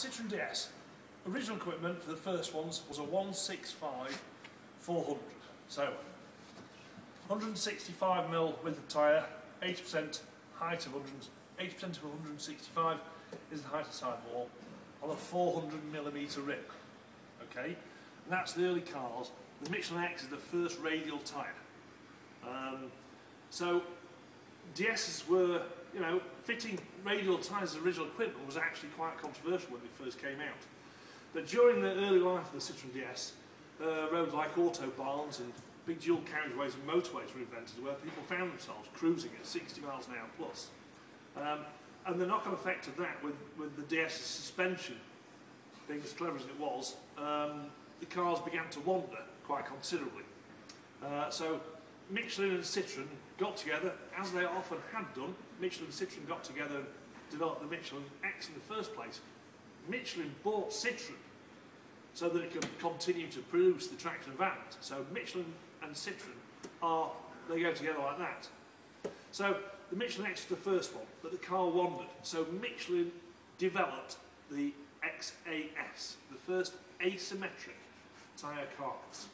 Citroen DS. Original equipment for the first ones was a 165 400. So 165mm width of tyre, 80% height of 80% of 165 is the height of sidewall on a 400mm rim. Okay, and that's the early cars. The Michelin X is the first radial tyre. So DS's were, you know, fitting radial tyres as original equipment was actually quite controversial when they first came out. But during the early life of the Citroen DS, roads like autobahns and big dual carriageways and motorways were invented where people found themselves cruising at 60 miles an hour plus. And the knock-on effect of that with the DS's suspension being as clever as it was, the cars began to wander quite considerably. So Michelin and Citroen got together, as they often had done. Michelin and Citroen got together and developed the Michelin X in the first place. Michelin bought Citroen so that it could continue to produce the traction vans. So Michelin and Citroen they go together like that. So the Michelin X was the first one, but the car wandered. So Michelin developed the XAS, the first asymmetric tyre carcass.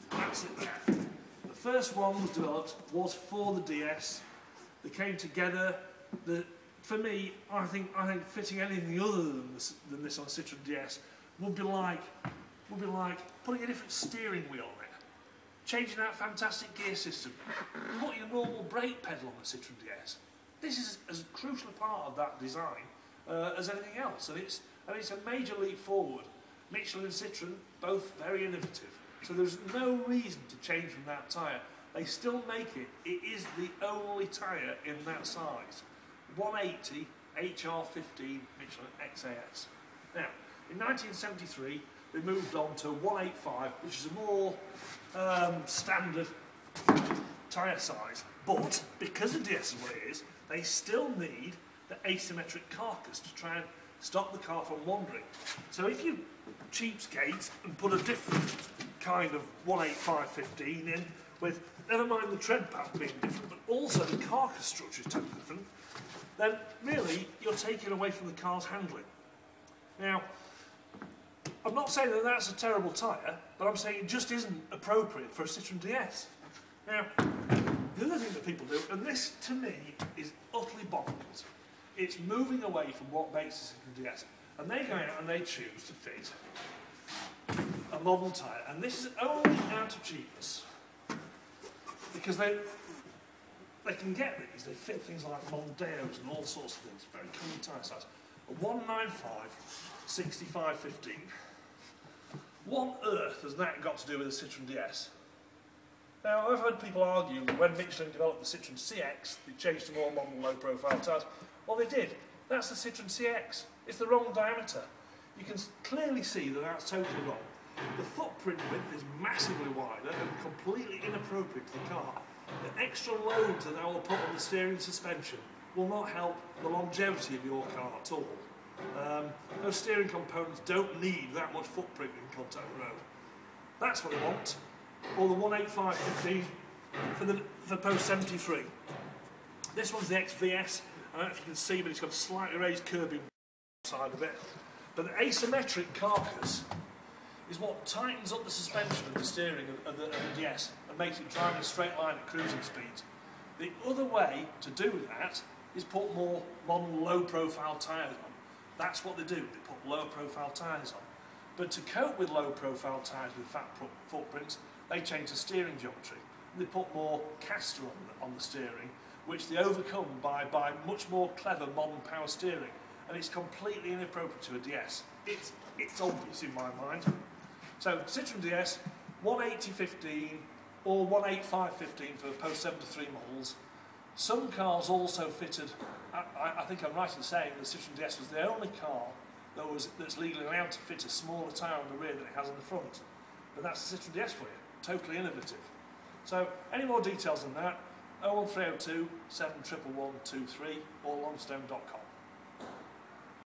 That's it there. The first one was developed was for the DS. They came together. For me, I think fitting anything other than this on a Citroen DS would be like putting a different steering wheel on it, changing that fantastic gear system, putting a normal brake pedal on the Citroen DS. This is as crucial a part of that design as anything else, and it's a major leap forward. Michelin and Citroen, both very innovative. So there's no reason to change from that tyre. They still make it. It is the only tyre in that size. 180 HR15 Michelin XAS. Now, in 1973, they moved on to 185, which is a more standard tyre size. But because the DS is what it is, they still need the asymmetric carcass to try and stop the car from wandering. So if you cheapskate and put a different kind of 185/15 in, with never mind the tread path being different, but also the carcass structure is totally different, then really you're taking away from the car's handling. Now, I'm not saying that that's a terrible tyre, but I'm saying it just isn't appropriate for a Citroen DS. Now, the other thing that people do, and this to me is utterly bonkers, it's moving away from what makes a Citroen DS, and they go out and they choose to fit a model tyre, and this is only out of cheapness, because they can get these. They fit things like Mondeos and all sorts of things, very common tyre size. A 195 65/15. What on earth has that got to do with the Citroen DS? Now, I've heard people argue that when Michelin developed the Citroen CX, they changed to more modern low-profile tyres. Well, they did. That's the Citroen CX. It's the wrong diameter. You can clearly see that that's totally wrong. The footprint width is massively wider and completely inappropriate to the car. The extra loads that I will put on the steering and suspension will not help the longevity of your car at all. Those steering components don't need that much footprint in contact with the road. That's what I want. Or the 185/15 for post 73. This one's the XVS. I don't know if you can see, but it's got a slightly raised curbing side of it. But the asymmetric carcass is what tightens up the suspension and the steering of the DS and makes it drive in a straight line at cruising speeds. The other way to do that is put more modern low-profile tyres on. That's what they do. They put low-profile tyres on. But to cope with low-profile tyres with fat footprints, they change the steering geometry. They put more caster on the steering, which they overcome by much more clever modern power steering. And it's completely inappropriate to a DS. It's obvious in my mind. So Citroen DS, 180/15 or 185/15 for post-73 models. Some cars also fitted, I think I'm right in saying the Citroen DS was the only car that's legally allowed to fit a smaller tyre on the rear than it has on the front. But that's the Citroen DS for you, totally innovative. So any more details than that, 01302 711 23 or longstone.com.